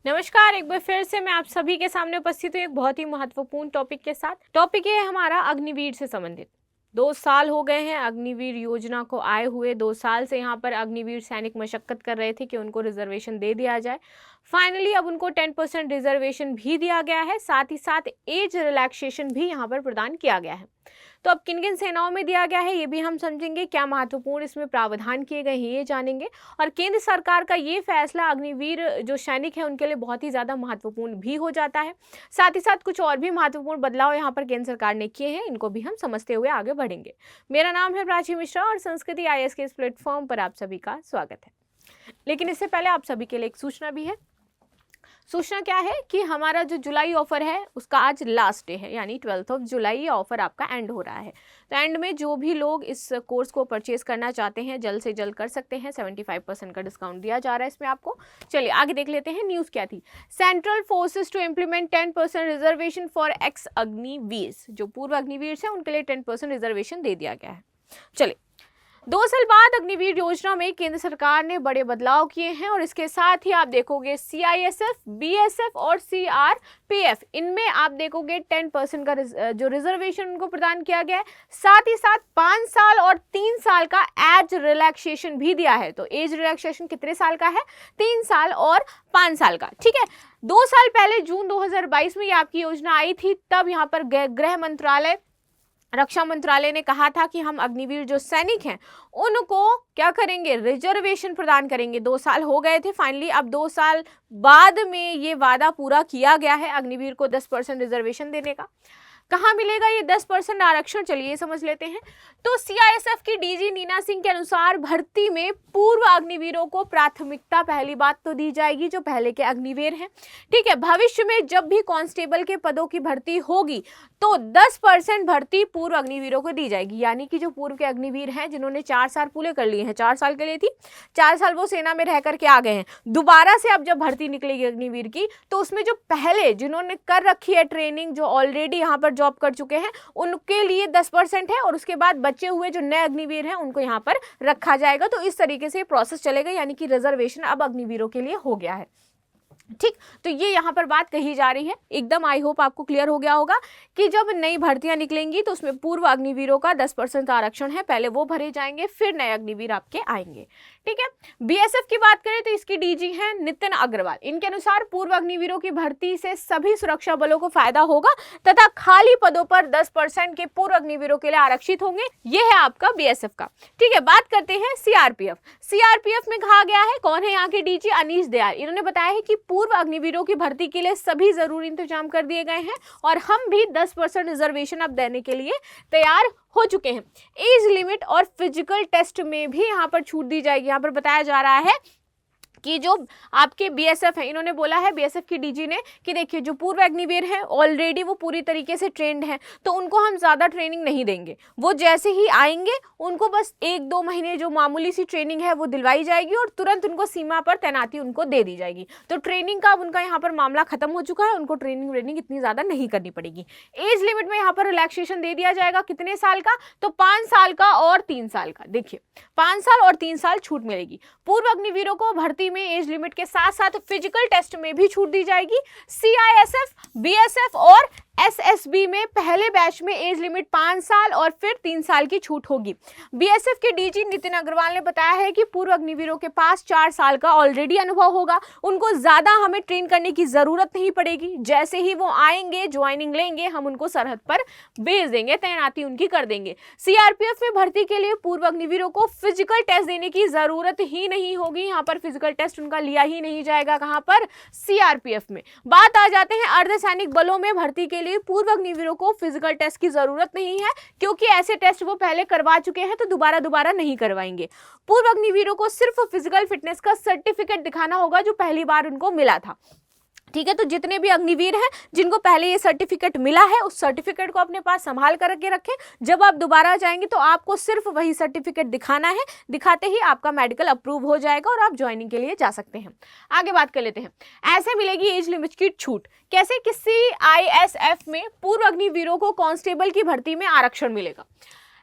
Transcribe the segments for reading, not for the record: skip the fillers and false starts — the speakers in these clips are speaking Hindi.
नमस्कार, एक बार फिर से मैं आप सभी के सामने उपस्थित हूँ एक बहुत ही महत्वपूर्ण टॉपिक के साथ। टॉपिक ये है हमारा अग्निवीर से संबंधित। 2 साल हो गए हैं अग्निवीर योजना को आए हुए। 2 साल से यहाँ पर अग्निवीर सैनिक मशक्कत कर रहे थे कि उनको रिजर्वेशन दे दिया जाए। फाइनली अब उनको 10% रिजर्वेशन भी दिया गया है, साथ ही साथ एज रिलैक्सेशन भी यहाँ पर प्रदान किया गया है। तो अब किन किन सेनाओं में दिया गया है ये भी हम समझेंगे, क्या महत्वपूर्ण इसमें प्रावधान किए गए हैं ये जानेंगे। और केंद्र सरकार का ये फैसला अग्निवीर जो सैनिक है उनके लिए बहुत ही ज़्यादा महत्वपूर्ण भी हो जाता है। साथ ही साथ कुछ और भी महत्वपूर्ण बदलाव यहाँ पर केंद्र सरकार ने किए हैं, इनको भी हम समझते हुए आगे बढ़ेंगे। मेरा नाम है प्राची मिश्रा और संस्कृति IAS के इस प्लेटफॉर्म पर आप सभी का स्वागत है। लेकिन इससे पहले आप सभी के लिए एक सूचना भी है। सूचना क्या है कि हमारा जो जुलाई ऑफर है उसका आज लास्ट डे है, यानी 12 जुलाई ये ऑफर आपका एंड हो रहा है। तो एंड में जो भी लोग इस कोर्स को परचेज करना चाहते हैं जल्द से जल्द कर सकते हैं। 75% का डिस्काउंट दिया जा रहा है इसमें आपको। चलिए आगे देख लेते हैं न्यूज़ क्या थी। Central forces to implement 10% reservation for ex Agniveer. जो पूर्व अग्निवीर है उनके लिए 10% रिजर्वेशन दे दिया गया है। चलिए 2 साल बाद अग्निवीर योजना में केंद्र सरकार ने बड़े बदलाव किए हैं और इसके साथ ही आप देखोगे CISF, BSF और CRPF इनमें आप देखोगे 10% का जो रिजर्वेशन उनको प्रदान किया गया है। साथ ही साथ 5 साल और 3 साल का एज रिलैक्सेशन भी दिया है। तो एज रिलैक्सेशन कितने साल का है? 3 साल और 5 साल का। ठीक है, 2 साल पहले जून 2022 में ये आपकी योजना आई थी। तब यहाँ पर गृह मंत्रालय, रक्षा मंत्रालय ने कहा था कि हम अग्निवीर जो सैनिक हैं उनको क्या करेंगे, रिजर्वेशन प्रदान करेंगे। 2 साल हो गए थे, फाइनली अब 2 साल बाद में ये वादा पूरा किया गया है अग्निवीर को 10% रिजर्वेशन देने का। कहाँ मिलेगा ये 10% आरक्षण, चलिए समझ लेते हैं। तो CISF की DG नीना सिंह के अनुसार भर्ती में पूर्व अग्निवीरों को प्राथमिकता पहली बात तो दी जाएगी जो पहले के अग्निवीर हैं। ठीक है, भविष्य में जब भी कांस्टेबल के पदों की भर्ती होगी तो 10% भर्ती पूर्व अग्निवीरों को दी जाएगी। यानी कि जो पूर्व के अग्निवीर हैं जिन्होंने 4 साल पूरे कर लिए हैं, 4 साल के लिए थी, 4 साल वो सेना में रह करके आ गए हैं, दोबारा से अब जब भर्ती निकलेगी अग्निवीर की तो उसमें जो पहले जिन्होंने कर रखी है ट्रेनिंग, जो ऑलरेडी यहाँ पर जॉब कर चुके हैं, उनके लिए 10% है और उसके बाद बचे हुए जो नए अग्निवीर हैं उनको यहाँ पर रखा जाएगा। तो इस तरीके से प्रोसेस चलेगा, यानी कि रिजर्वेशन अब अग्निवीरों के लिए हो गया है। ठीक, तो ये यहाँ पर बात कही जा रही है। एकदम आई होप आपको क्लियर हो गया होगा कि जब नई भर्तियां निकलेंगी तो उसमें पूर्व अग्निवीरों का 10% आरक्षण है, पहले वो भरे जाएंगे, फिर नए अग्निवीर आपके आएंगे। ठीक है, BSF की बात करें तो इसकी DG हैं नितिन अग्रवाल। इनके अनुसार पूर्व अग्निवीरों की भर्ती से सभी सुरक्षा बलों को फायदा होगा तथा खाली पदों पर 10% के पूर्व अग्निवीरों के लिए आरक्षित होंगे। ये है आपका BSF का। ठीक है, बात करते हैं CRPF में कहा गया है, कौन है यहाँ के DG? अनीश दयाल। इन्होंने बताया है कि पूर्व अग्निवीरों की भर्ती के लिए सभी जरूरी इंतजाम कर दिए गए हैं और हम भी 10% रिजर्वेशन अब देने के लिए तैयार हो चुके हैं। एज लिमिट और फिजिकल टेस्ट में भी यहाँ पर छूट दी जाएगी। यहाँ पर बताया जा रहा है कि जो आपके BSF है, इन्होंने बोला है BSF की DG ने कि देखिए जो पूर्व अग्निवीर हैं ऑलरेडी वो पूरी तरीके से ट्रेंड हैं, तो उनको हम ज़्यादा ट्रेनिंग नहीं देंगे। वो जैसे ही आएंगे उनको बस 1-2 महीने जो मामूली सी ट्रेनिंग है वो दिलवाई जाएगी और तुरंत उनको सीमा पर तैनाती उनको दे दी जाएगी। तो ट्रेनिंग का उनका यहाँ पर मामला खत्म हो चुका है, उनको ट्रेनिंग इतनी ज़्यादा नहीं करनी पड़ेगी। एज लिमिट में यहाँ पर रिलैक्सेशन दे दिया जाएगा, कितने साल का? तो 5 साल का और 3 साल का। देखिए 5 साल और 3 साल छूट मिलेगी। पूर्व अग्निवीरों को भर्ती में एज लिमिट के साथ साथ फिजिकल टेस्ट में भी छूट दी जाएगी। CISF, BSF और SSB में पहले बैच में एज लिमिट 5 साल और फिर 3 साल की छूट होगी। BSF के DG नितिन अग्रवाल ने बताया है कि पूर्व अग्निवीरों के पास 4 साल का ऑलरेडी अनुभव होगा, उनको ज्यादा हमें ट्रेन करने की जरूरत नहीं पड़ेगी। जैसे ही वो आएंगे, ज्वाइनिंग लेंगे, हम उनको सरहद पर भेज देंगे, तैनाती उनकी कर देंगे। CRPF में भर्ती के लिए पूर्व अग्निवीरों को फिजिकल टेस्ट देने की जरूरत ही नहीं होगी। यहाँ पर फिजिकल टेस्ट उनका लिया ही नहीं जाएगा। कहाँ पर? CRPF में। बात आ जाते हैं अर्धसैनिक बलों में भर्ती के लिए पूर्व अग्निवीरों को फिजिकल टेस्ट की जरूरत नहीं है, क्योंकि ऐसे टेस्ट वो पहले करवा चुके हैं तो दोबारा नहीं करवाएंगे। पूर्व अग्निवीरों को सिर्फ फिजिकल फिटनेस का सर्टिफिकेट दिखाना होगा जो पहली बार उनको मिला था। ठीक है, तो जितने भी अग्निवीर हैं जिनको पहले ये सर्टिफिकेट मिला है उस सर्टिफिकेट को अपने पास संभाल करके रखें। जब आप दोबारा जाएंगे तो आपको सिर्फ वही सर्टिफिकेट दिखाना है, दिखाते ही आपका मेडिकल अप्रूव हो जाएगा और आप ज्वाइनिंग के लिए जा सकते हैं। आगे बात कर लेते हैं, ऐसे मिलेगी एज लिमिट की छूट। कैसे? कि CISF में पूर्व अग्निवीरों को कांस्टेबल की भर्ती में आरक्षण मिलेगा।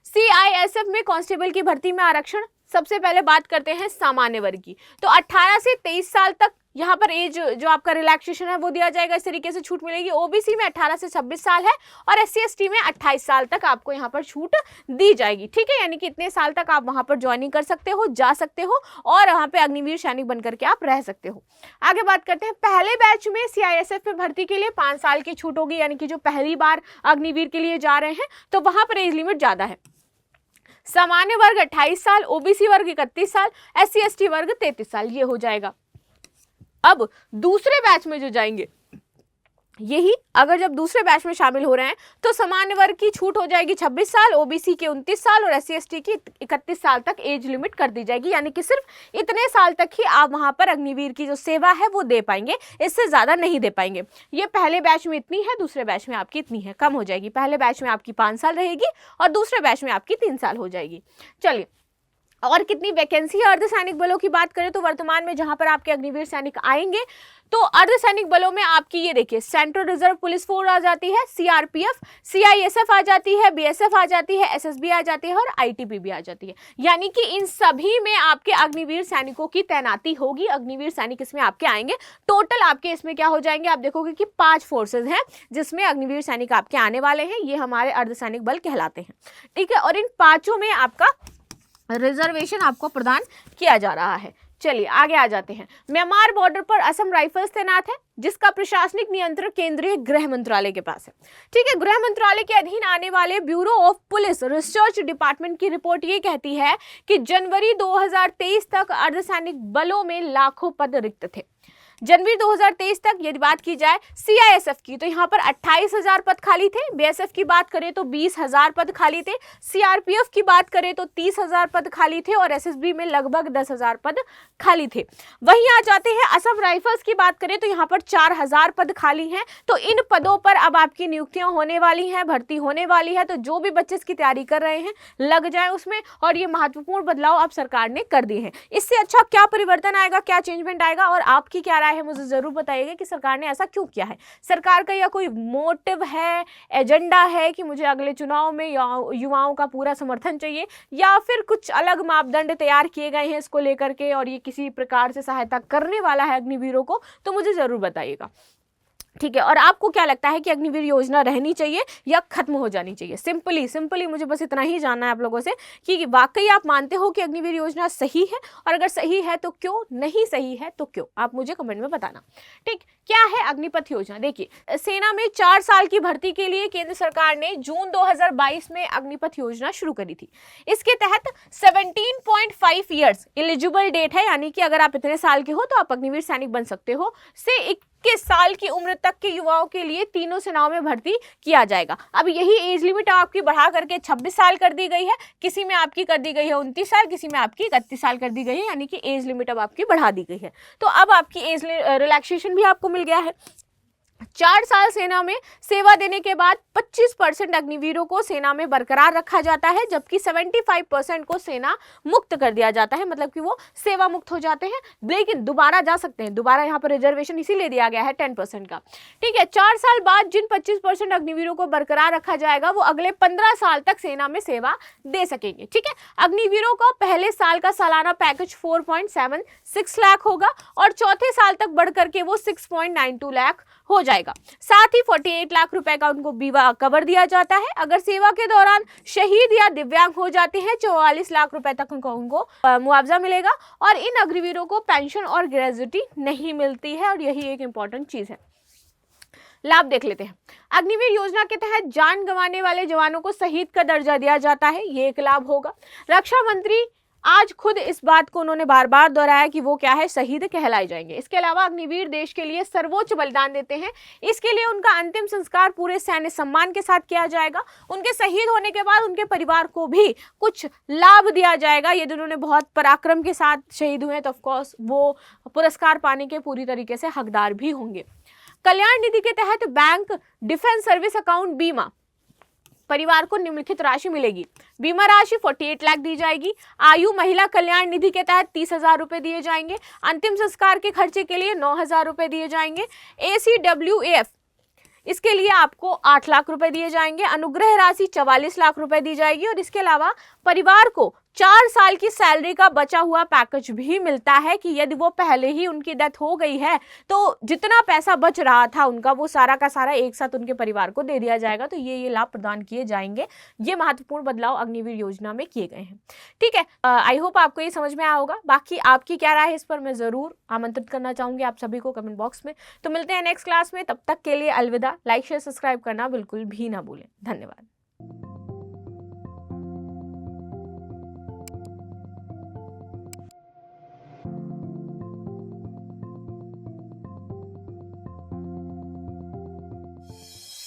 CISF में कांस्टेबल की भर्ती में आरक्षण सबसे पहले बात करते हैं सामान्य वर्ग की। तो 18 से 23 साल तक यहाँ पर एज जो आपका रिलैक्सेशन है वो दिया जाएगा, इस तरीके से छूट मिलेगी। ओबीसी में 18 से 26 साल है और एससी एसटी में 28 साल तक आपको यहाँ पर छूट दी जाएगी, ठीक है। यानी कि इतने साल तक आप वहाँ पर ज्वाइनिंग कर सकते हो, जा सकते हो और वहाँ पे अग्निवीर सैनिक बनकर के आप रह सकते हो। आगे बात करते हैं, पहले बैच में सीआईएसएफ में भर्ती के लिए 5 साल की छूट होगी, यानी कि जो पहली बार अग्निवीर के लिए जा रहे हैं तो वहाँ पर एज लिमिट ज़्यादा है। सामान्य वर्ग 28 साल, ओबीसी वर्ग 31 साल, एससी एसटी वर्ग 33 साल, ये हो जाएगा। अब दूसरे बैच में जो जाएंगे, यही अगर जब दूसरे बैच में शामिल हो रहे हैं तो सामान्य वर्ग की छूट हो जाएगी 26 साल, ओबीसी के 29 साल और एससी एसटी की 31 साल तक एज लिमिट कर दी जाएगी। यानी कि सिर्फ इतने साल तक ही आप वहां पर अग्निवीर की जो सेवा है वो दे पाएंगे, इससे ज्यादा नहीं दे पाएंगे। ये पहले बैच में इतनी है, दूसरे बैच में आपकी इतनी है, कम हो जाएगी। पहले बैच में आपकी 5 साल रहेगी और दूसरे बैच में आपकी 3 साल हो जाएगी। चलिए, और कितनी वैकेंसी है अर्धसैनिक बलों की बात करें तो वर्तमान में जहां पर आपके अग्निवीर सैनिक आएंगे तो अर्धसैनिक बलों में आपकी ये देखिए, सेंट्रल रिजर्व पुलिस फोर्स आ जाती है, सीआरपीएफ, सीआईएसएफ आ जाती है, बीएसएफ आ जाती है, एसएसबी आ जाती है और आईटीबीपी आ जाती है। यानी कि इन सभी में आपके अग्निवीर सैनिकों की तैनाती होगी। अग्निवीर सैनिक इसमें आपके आएंगे। टोटल आपके इसमें क्या हो जाएंगे, आप देखोगे कि 5 फोर्सेज हैं जिसमें अग्निवीर सैनिक आपके आने वाले हैं। ये हमारे अर्धसैनिक बल कहलाते हैं, ठीक है। और इन 5 में आपका रिजर्वेशन आपको प्रदान किया जा रहा है। चलिए आगे आ जाते हैं। म्यांमार बॉर्डर पर असम राइफल्स तैनात है, जिसका प्रशासनिक नियंत्रण केंद्रीय गृह मंत्रालय के पास है, ठीक है। गृह मंत्रालय के अधीन आने वाले bureau of police research department की रिपोर्ट ये कहती है कि जनवरी 2023 तक अर्धसैनिक बलों में लाखों पद रिक्त थे। जनवरी 2023 तक यदि बात की जाए सीआईएसएफ की तो यहाँ पर 28,000 पद खाली थे, बीएसएफ की बात करें तो 20,000 पद खाली थे, सीआरपीएफ की बात करें तो 30,000 पद खाली थे और एसएसबी में लगभग 10,000 पद खाली थे। वहीं आ जाते हैं असम राइफल्स की बात करें तो यहाँ पर 4,000 पद खाली हैं। तो इन पदों पर अब आपकी नियुक्तियां होने वाली हैं, भर्ती होने वाली है। तो जो भी बच्चे इसकी तैयारी कर रहे हैं लग जाए उसमें, और ये महत्वपूर्ण बदलाव अब सरकार ने कर दिए हैं। इससे अच्छा क्या परिवर्तन आएगा, क्या चेंजमेंट आएगा और आपकी क्या है, मुझे जरूर बताइएगा कि सरकार ने ऐसा क्यों किया है। सरकार का या कोई मोटिव है, एजेंडा है कि मुझे अगले चुनाव में युवाओं का पूरा समर्थन चाहिए, या फिर कुछ अलग मापदंड तैयार किए गए हैं इसको लेकर के और ये किसी प्रकार से सहायता करने वाला है अग्निवीरों को, तो मुझे जरूर बताइएगा, ठीक है। और आपको क्या लगता है कि अग्निवीर योजना रहनी चाहिए या खत्म हो जानी चाहिए? सिंपली मुझे बस इतना ही जानना है आप लोगों से कि वाकई आप मानते हो कि अग्निवीर योजना सही है, और अगर सही है तो क्यों, नहीं सही है तो क्यों, आप मुझे कमेंट में बताना, ठीक। क्या है अग्निपथ योजना? देखिए, सेना में 4 साल की भर्ती के लिए केंद्र सरकार ने जून 2022 में अग्निपथ योजना शुरू करी थी। इसके तहत 17.5 ईयर्स एलिजिबल डेट है, यानी कि अगर आप इतने साल के हो तो आप अग्निवीर सैनिक बन सकते हो, से 21 साल की उम्र तक के युवाओं के लिए तीनों सेनाओं में भर्ती किया जाएगा। अब यही एज लिमिट आपकी बढ़ा करके 26 साल कर दी गई है, किसी में आपकी कर दी गई है 29 साल, किसी में आपकी 31 साल कर दी गई है, यानी कि एज लिमिट अब आपकी बढ़ा दी गई है। तो अब आपकी एज रिलैक्सेशन भी आपको मिल गया है। 4 साल सेना में सेवा देने के बाद 25% अग्निवीरों को सेना में बरकरार रखा जाता है, जबकि 75% को सेना मुक्त कर दिया जाता है, मतलब कि वो सेवा मुक्त हो जाते हैं, लेकिन दोबारा जा सकते हैं। दोबारा यहाँ पर रिजर्वेशन इसीलिए दिया गया है 10% का, ठीक है। 4 साल बाद जिन 25% अग्निवीरों को बरकरार रखा जाएगा वो अगले 15 साल तक सेना में सेवा दे सकेंगे, ठीक है। अग्निवीरों का पहले साल का सालाना पैकेज 4.76 लाख होगा और चौथे साल तक बढ़कर के वो 6.92 लाख हो जाएगा। साथ ही 48 लाख रुपए का उनको बीमा कवर दिया जाता है। अगर सेवा के दौरान शहीद या दिव्यांग हो जाते हैं 44 लाख रुपए तक उनको मुआवजा मिलेगा, और इन अग्निवीरों को पेंशन और ग्रेजुटी नहीं मिलती है, और यही एक इंपॉर्टेंट चीज है। लाभ देख लेते हैं। अग्निवीर योजना के तहत जान गंवाने वाले जवानों को शहीद का दर्जा दिया जाता है, ये एक लाभ होगा। रक्षा मंत्री आज खुद इस बात को उन्होंने बार बार दोहराया कि वो क्या है, शहीद कहलाए जाएंगे। इसके अलावा अग्निवीर देश के लिए सर्वोच्च बलिदान देते हैं, इसके लिए उनका अंतिम संस्कार पूरे सैन्य सम्मान के साथ किया जाएगा। उनके शहीद होने के बाद उनके परिवार को भी कुछ लाभ दिया जाएगा। यदि उन्होंने बहुत पराक्रम के साथ शहीद हुए तो ऑफकोर्स वो पुरस्कार पाने के पूरी तरीके से हकदार भी होंगे। कल्याण निधि के तहत बैंक, डिफेंस सर्विस अकाउंट, बीमा, परिवार को निम्नलिखित राशि मिलेगी। बीमा राशि 48 लाख दी जाएगी। आयु महिला कल्याण निधि के तहत 30,000 रुपए दिए जाएंगे। अंतिम संस्कार के खर्चे के लिए 9,000 रुपए दिए जाएंगे। ACWAF, इसके लिए आपको 8 लाख रुपए दिए जाएंगे। अनुग्रह राशि 44 लाख रुपए दी जाएगी, और इसके अलावा परिवार को 4 साल की सैलरी का बचा हुआ पैकेज भी मिलता है कि यदि वो पहले ही उनकी डेथ हो गई है तो जितना पैसा बच रहा था उनका वो सारा का सारा एक साथ उनके परिवार को दे दिया जाएगा। तो ये लाभ प्रदान किए जाएंगे। ये महत्वपूर्ण बदलाव अग्निवीर योजना में किए गए हैं। ठीक है, आई होप आपको ये समझ में आया होगा। बाकी आपकी क्या राय है इस पर मैं जरूर आमंत्रित करना चाहूंगी आप सभी को कमेंट बॉक्स में। तो मिलते हैं नेक्स्ट क्लास में, तब तक के लिए अलविदा। लाइक शेयर सब्सक्राइब करना बिल्कुल भी ना भूलें। धन्यवाद।